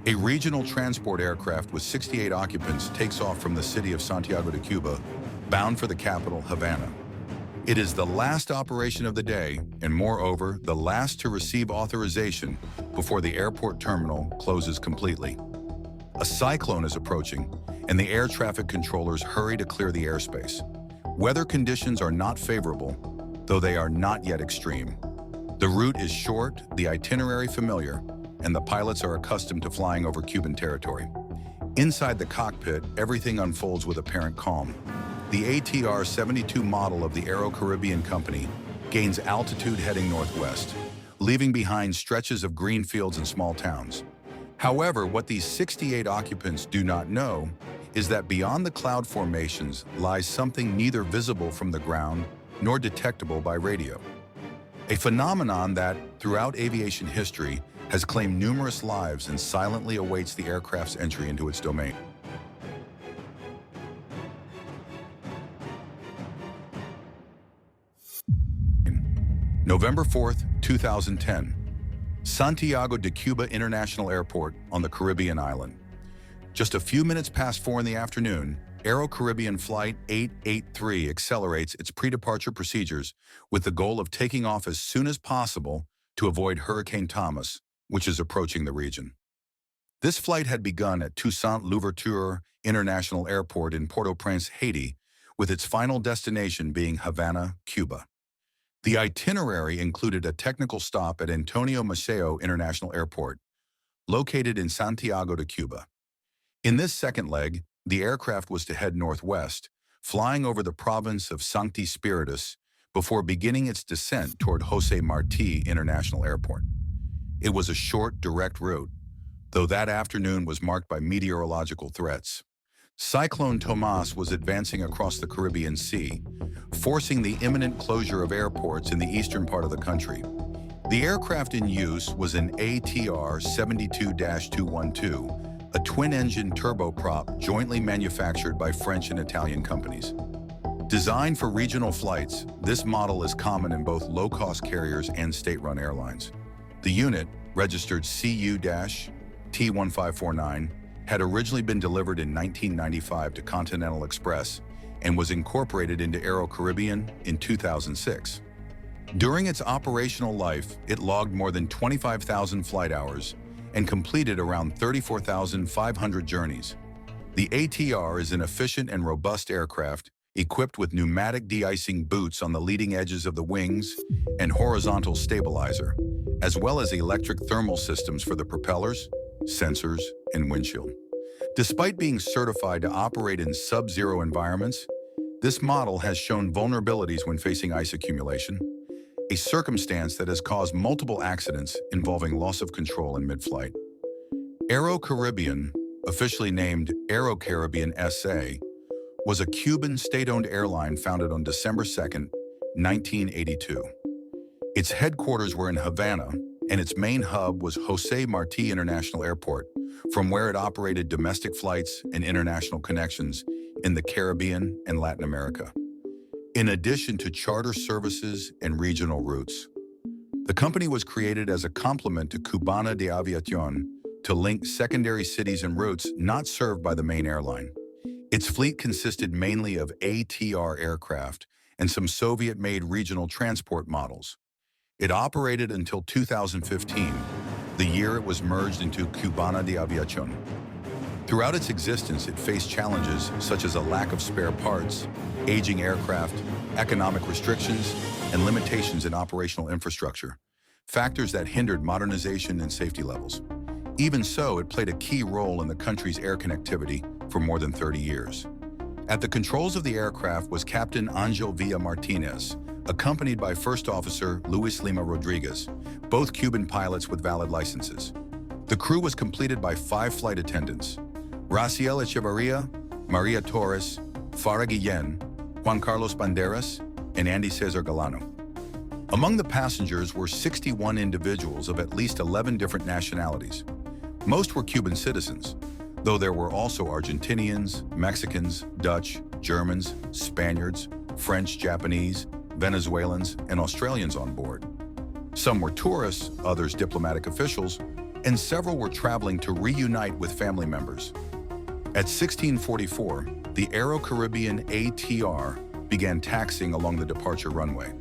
A regional transport aircraft with 68 occupants takes off from the city of Santiago de Cuba, bound for the capital, Havana. It is the last operation of the day, and moreover, the last to receive authorization before the airport terminal closes completely. A cyclone is approaching, and the air traffic controllers hurry to clear the airspace. Weather conditions are not favorable, though they are not yet extreme. The route is short, the itinerary familiar, and the pilots are accustomed to flying over Cuban territory. Inside the cockpit, everything unfolds with apparent calm. The ATR 72 model of the Aero Caribbean Company gains altitude heading northwest, leaving behind stretches of green fields and small towns. However, what these 68 occupants do not know is that beyond the cloud formations lies something neither visible from the ground nor detectable by radio. A phenomenon that, throughout aviation history, has claimed numerous lives and silently awaits the aircraft's entry into its domain. November 4th, 2010. Santiago de Cuba International Airport on the Caribbean island. Just a few minutes past 4 in the afternoon, Aero Caribbean Flight 883 accelerates its pre-departure procedures with the goal of taking off as soon as possible to avoid Hurricane Thomas, which is approaching the region. This flight had begun at Toussaint Louverture International Airport in Port-au-Prince, Haiti, with its final destination being Havana, Cuba. The itinerary included a technical stop at Antonio Maceo International Airport, located in Santiago de Cuba. In this second leg, the aircraft was to head northwest, flying over the province of Sancti Spíritus before beginning its descent toward José Martí International Airport. It was a short, direct route, though that afternoon was marked by meteorological threats. Cyclone Tomas was advancing across the Caribbean Sea, forcing the imminent closure of airports in the eastern part of the country. The aircraft in use was an ATR 72-212, a twin-engine turboprop jointly manufactured by French and Italian companies. Designed for regional flights, this model is common in both low-cost carriers and state-run airlines. The unit, registered CU-T1549, had originally been delivered in 1995 to Continental Express and was incorporated into Aero Caribbean in 2006. During its operational life, it logged more than 25,000 flight hours and completed around 34,500 journeys. The ATR is an efficient and robust aircraft equipped with pneumatic de-icing boots on the leading edges of the wings and horizontal stabilizer, as well as electric thermal systems for the propellers, sensors, and windshield. Despite being certified to operate in sub-zero environments, this model has shown vulnerabilities when facing ice accumulation, a circumstance that has caused multiple accidents involving loss of control in mid-flight. Aero Caribbean, officially named Aero Caribbean SA, was a Cuban state-owned airline founded on December 2, 1982. Its headquarters were in Havana, and its main hub was José Martí International Airport, from where it operated domestic flights and international connections in the Caribbean and Latin America, in addition to charter services and regional routes. The company was created as a complement to Cubana de Aviación to link secondary cities and routes not served by the main airline. Its fleet consisted mainly of ATR aircraft and some Soviet-made regional transport models. It operated until 2015, the year it was merged into Cubana de Aviación. Throughout its existence, it faced challenges such as a lack of spare parts, aging aircraft, economic restrictions, and limitations in operational infrastructure, factors that hindered modernization and safety levels. Even so, it played a key role in the country's air connectivity for more than 30 years. At the controls of the aircraft was Captain Angel Villa Martinez, accompanied by First Officer Luis Lima Rodriguez, both Cuban pilots with valid licenses. The crew was completed by 5 flight attendants: Raciel Echeverria, Maria Torres, Farah Guillén, Juan Carlos Banderas, and Andy Cesar Galano. Among the passengers were 61 individuals of at least 11 different nationalities. Most were Cuban citizens, though there were also Argentinians, Mexicans, Dutch, Germans, Spaniards, French, Japanese, Venezuelans, and Australians on board. Some were tourists, others diplomatic officials, and several were traveling to reunite with family members. At 1644, the Aero Caribbean ATR began taxiing along the departure runway.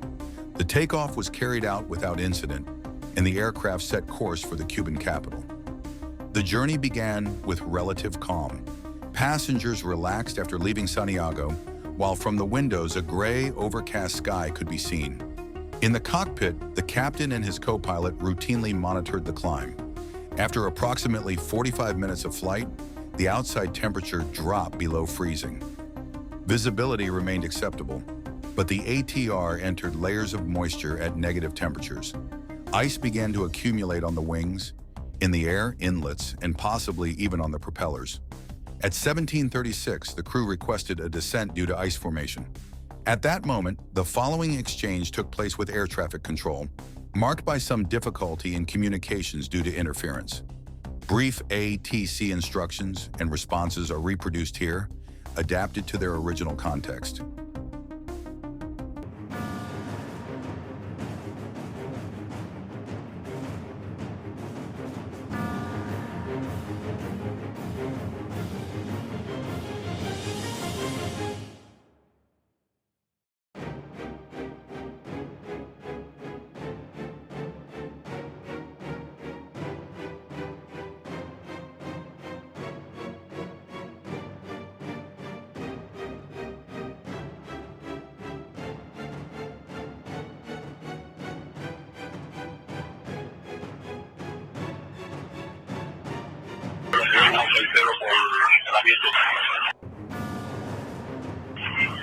The takeoff was carried out without incident, and the aircraft set course for the Cuban capital. The journey began with relative calm. Passengers relaxed after leaving Santiago, while from the windows a gray, overcast sky could be seen. In the cockpit, the captain and his co-pilot routinely monitored the climb. After approximately 45 minutes of flight, the outside temperature dropped below freezing. Visibility remained acceptable, but the ATR entered layers of moisture at negative temperatures. Ice began to accumulate on the wings, in the air inlets, and possibly even on the propellers. At 1736, the crew requested a descent due to ice formation. At that moment, the following exchange took place with air traffic control, marked by some difficulty in communications due to interference. Brief ATC instructions and responses are reproduced here, adapted to their original context.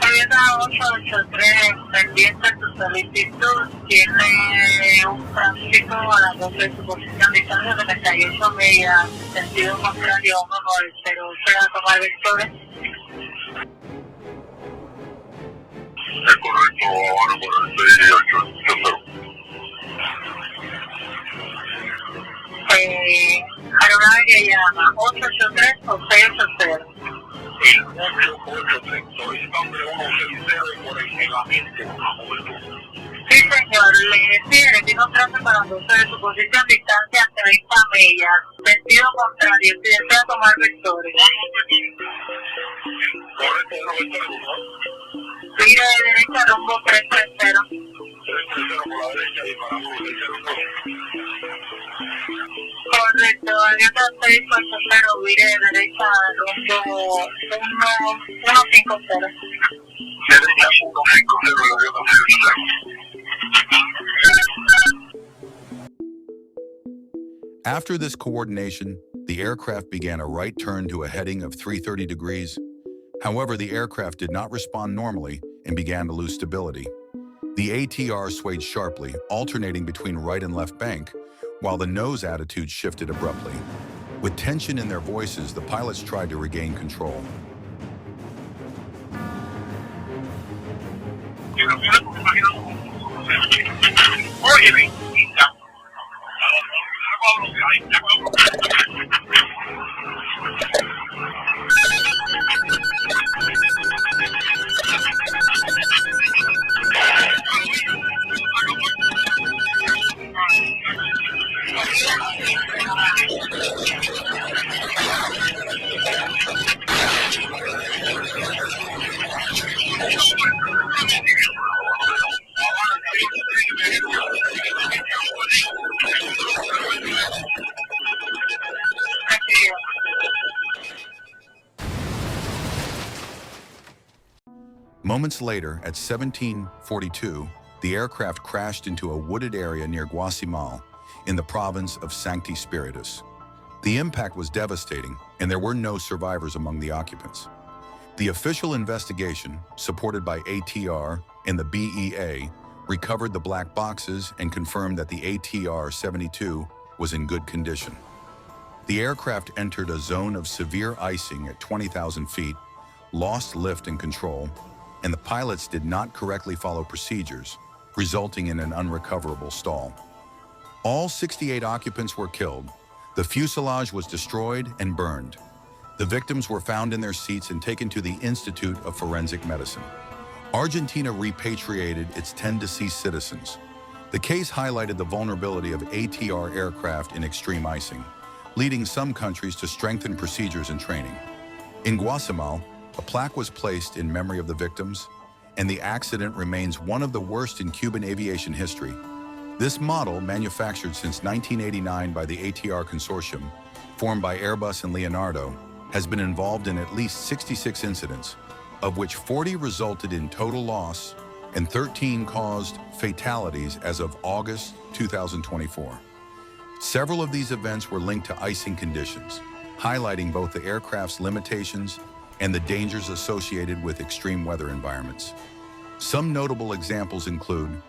Avión 883, pendiente de tu solicitud, tiene un tránsito a las 12 de su posición, distancia 78 millas, sentido contrario, 190, a tomar vectores. Es correcto, ahora por el 6880. Aeronave que llama 883 o 680. El 883, soy nombre 160 por el negamiento. Sí, señor, tiene un tránsito para las 12 de su posición, distancia 30 millas, sentido contrario, si desea tomar vectores. Correcto, 190. Gire de derecha, rumbo 330. 330 por la derecha y paramos 602. Correcto, avión 680, vire de derecha, rumbo 150. Derecha 150, el avión 680. After this coordination, the aircraft began a right turn to a heading of 330 degrees. However, the aircraft did not respond normally and began to lose stability. The ATR swayed sharply, alternating between right and left bank, while the nose attitude shifted abruptly. With tension in their voices, the pilots tried to regain control. Moments later, at 1742, the aircraft crashed into a wooded area near Guasimal in the province of Sancti Spíritus. The impact was devastating, and there were no survivors among the occupants. The official investigation, supported by ATR and the BEA, recovered the black boxes and confirmed that the ATR-72 was in good condition. The aircraft entered a zone of severe icing at 20,000 feet, lost lift and control, and the pilots did not correctly follow procedures, resulting in an unrecoverable stall. All 68 occupants were killed. The fuselage was destroyed and burned. The victims were found in their seats and taken to the Institute of Forensic Medicine. Argentina repatriated its 10 deceased citizens. The case highlighted the vulnerability of ATR aircraft in extreme icing, leading some countries to strengthen procedures and training. In Guatemala, a plaque was placed in memory of the victims, and the accident remains one of the worst in Cuban aviation history. This model, manufactured since 1989 by the ATR consortium, formed by Airbus and Leonardo, has been involved in at least 66 incidents, of which 40 resulted in total loss and 13 caused fatalities as of August 2024. Several of these events were linked to icing conditions, highlighting both the aircraft's limitations and the dangers associated with extreme weather environments. Some notable examples include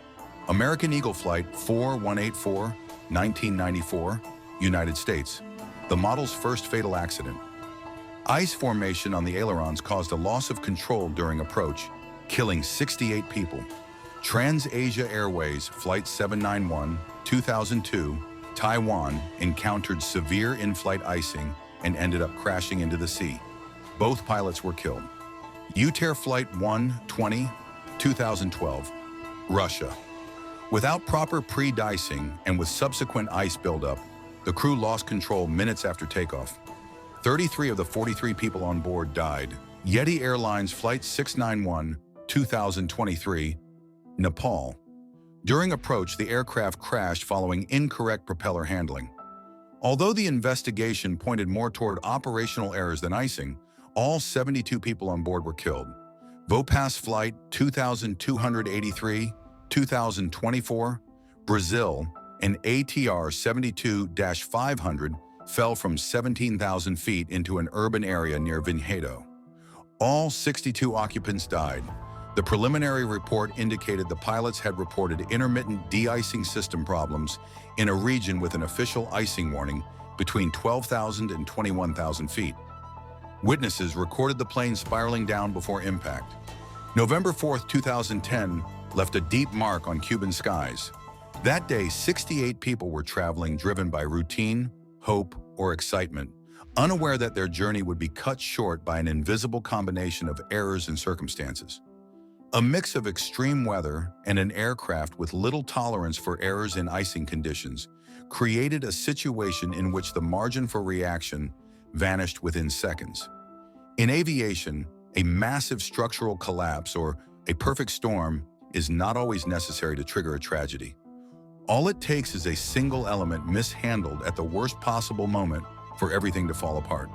American Eagle Flight 4184, 1994, United States, the model's first fatal accident. Ice formation on the ailerons caused a loss of control during approach, killing 68 people. Trans-Asia Airways Flight 791, 2002, Taiwan, encountered severe in-flight icing and ended up crashing into the sea. Both pilots were killed. UTair Flight 120, 2012, Russia. Without proper pre-dicing and with subsequent ice buildup, the crew lost control minutes after takeoff. 33 of the 43 people on board died. Yeti Airlines Flight 691, 2023, Nepal. During approach, the aircraft crashed following incorrect propeller handling. Although the investigation pointed more toward operational errors than icing, all 72 people on board were killed. Vopas Flight 2283, 2024, Brazil, an ATR 72-500 fell from 17,000 feet into an urban area near Vinhedo. All 62 occupants died. The preliminary report indicated the pilots had reported intermittent de-icing system problems in a region with an official icing warning between 12,000 and 21,000 feet. Witnesses recorded the plane spiraling down before impact. November 4, 2010, left a deep mark on Cuban skies. That day, 68 people were traveling driven by routine, hope, or excitement, unaware that their journey would be cut short by an invisible combination of errors and circumstances. A mix of extreme weather and an aircraft with little tolerance for errors in icing conditions created a situation in which the margin for reaction vanished within seconds. In aviation, a massive structural collapse or a perfect storm is not always necessary to trigger a tragedy. All it takes is a single element mishandled at the worst possible moment for everything to fall apart.